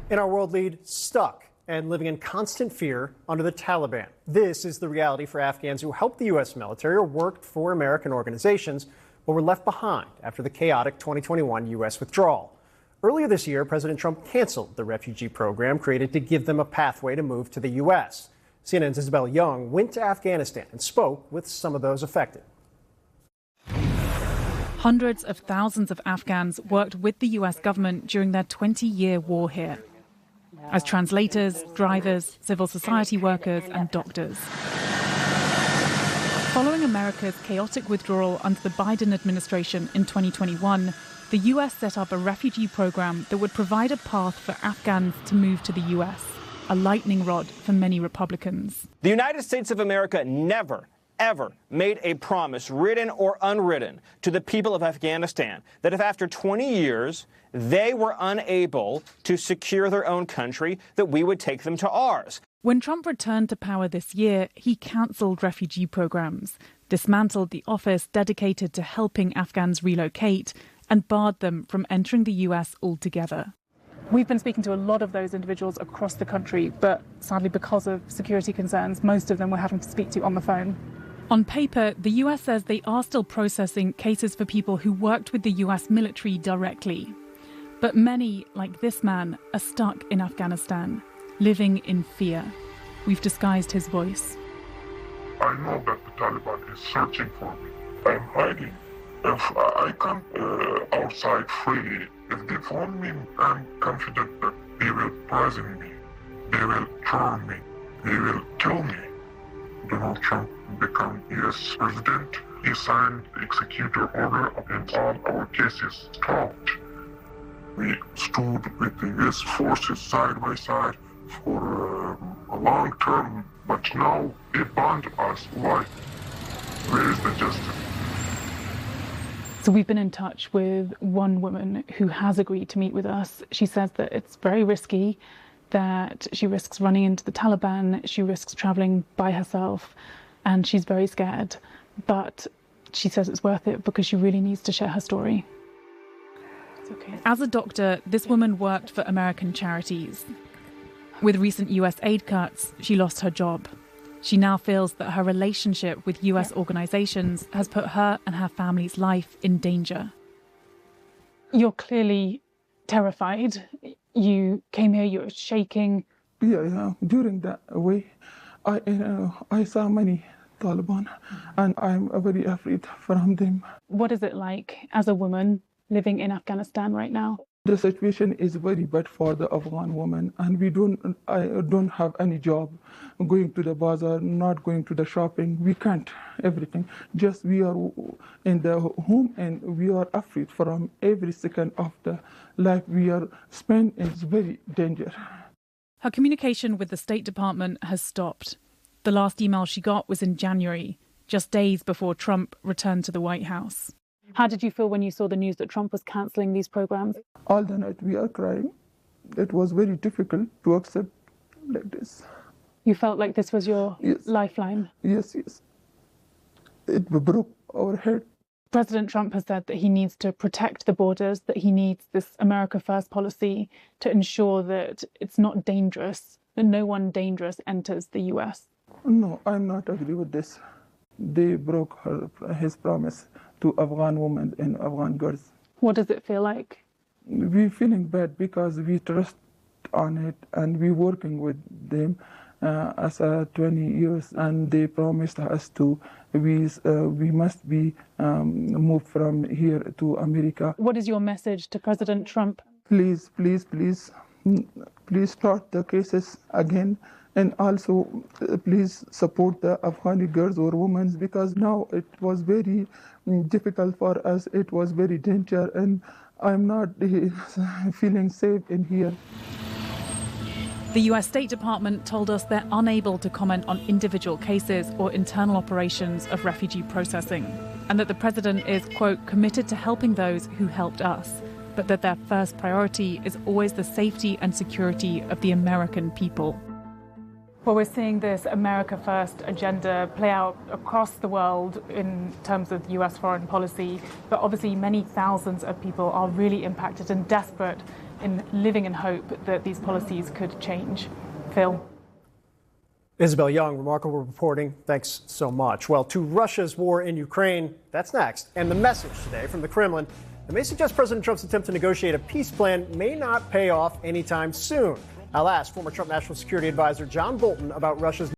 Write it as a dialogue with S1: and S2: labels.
S1: In our world lead, stuck and living in constant fear under the Taliban. This is the reality for Afghans who helped the U.S. military or worked for American organizations but were left behind after the chaotic 2021 U.S. withdrawal. Earlier this year, President Trump canceled the refugee program created to give them a pathway to move to the U.S. CNN's Isabel Young went to Afghanistan and spoke with some of those affected.
S2: Hundreds of thousands of Afghans worked with the U.S. government during their 20-year war here, as translators, drivers, civil society workers and doctors. Following America's chaotic withdrawal under the Biden administration in 2021, the U.S. set up a refugee program that would provide a path for Afghans to move to the U.S., a lightning rod for many Republicans.
S3: The United States of America never, ever made a promise, written or unwritten, to the people of Afghanistan that if after 20 years they were unable to secure their own country, that we would take them to ours.
S2: When Trump returned to power this year, he cancelled refugee programs, dismantled the office dedicated to helping Afghans relocate, and barred them from entering the U.S. altogether.
S4: We've been speaking to a lot of those individuals across the country, but sadly because of security concerns, most of them we're having to speak to on the phone.
S2: On paper, the US says they are still processing cases for people who worked with the US military directly. But many, like this man, are stuck in Afghanistan, living in fear. We've disguised his voice.
S5: I know that the Taliban is searching for me. I'm hiding. If I come outside freely, if they find me, I'm confident that they will poison me. They will torture me. They will kill me. Donald Trump become U.S. president. He signed the executive order and all our cases stopped. We stood with the U.S. forces side by side for a long term, but now they banned us. Why? Where is the justice?
S4: So we've been in touch with one woman who has agreed to meet with us. She says that it's very risky, that she risks running into the Taliban, she risks travelling by herself, and she's very scared. But she says it's worth it because she really needs to share her story. It's okay.
S2: As a doctor, this woman worked for American charities. With recent US aid cuts, she lost her job. She now feels that her relationship with US organisations has put her and her family's life in danger.
S4: You're clearly terrified. You came here, you're shaking.
S6: Yeah. During that way, I saw many Taliban, and I'm very afraid from them.
S4: What is it like as a woman living in Afghanistan right now?
S6: The situation is very bad for the Afghan woman, and I don't have any job. Going to the bazaar, not going to the shopping, we can't, everything. Just we are in the home and we are afraid from every second of the life we are spent is very dangerous.
S2: Her communication with the State Department has stopped. The last email she got was in January, just days before Trump returned to the White House.
S4: How did you feel when you saw the news that Trump was cancelling these programs?
S6: All the night we are crying. It was very difficult to accept like this.
S4: You felt like this was your lifeline?
S6: Yes. It broke our heart.
S4: President Trump has said that he needs to protect the borders, that he needs this America First policy to ensure that it's not dangerous, that no one dangerous enters the US.
S6: No, I'm not agree with this. They broke his promise to Afghan women and Afghan girls.
S4: What does it feel like?
S6: We're feeling bad because we trust on it and we're working with them as 20 years, and they promised us to we must be moved from here to America.
S4: What is your message to President Trump?
S6: Please start the cases again, and also please support the Afghani girls or women, because now it was very difficult for us. It was very dangerous, and I'm not feeling safe in here.
S2: The US State Department told us they're unable to comment on individual cases or internal operations of refugee processing, and that the president is, quote, committed to helping those who helped us, but that their first priority is always the safety and security of the American people.
S4: Well, we're seeing this America First agenda play out across the world in terms of US foreign policy, but obviously many thousands of people are really impacted and desperate in living in hope that these policies could change. Phil.
S1: Isabel Young, remarkable reporting. Thanks so much. Well, to Russia's war in Ukraine, that's next. And the message today from the Kremlin that may suggest President Trump's attempt to negotiate a peace plan may not pay off anytime soon. I'll ask former Trump National Security Advisor John Bolton about Russia's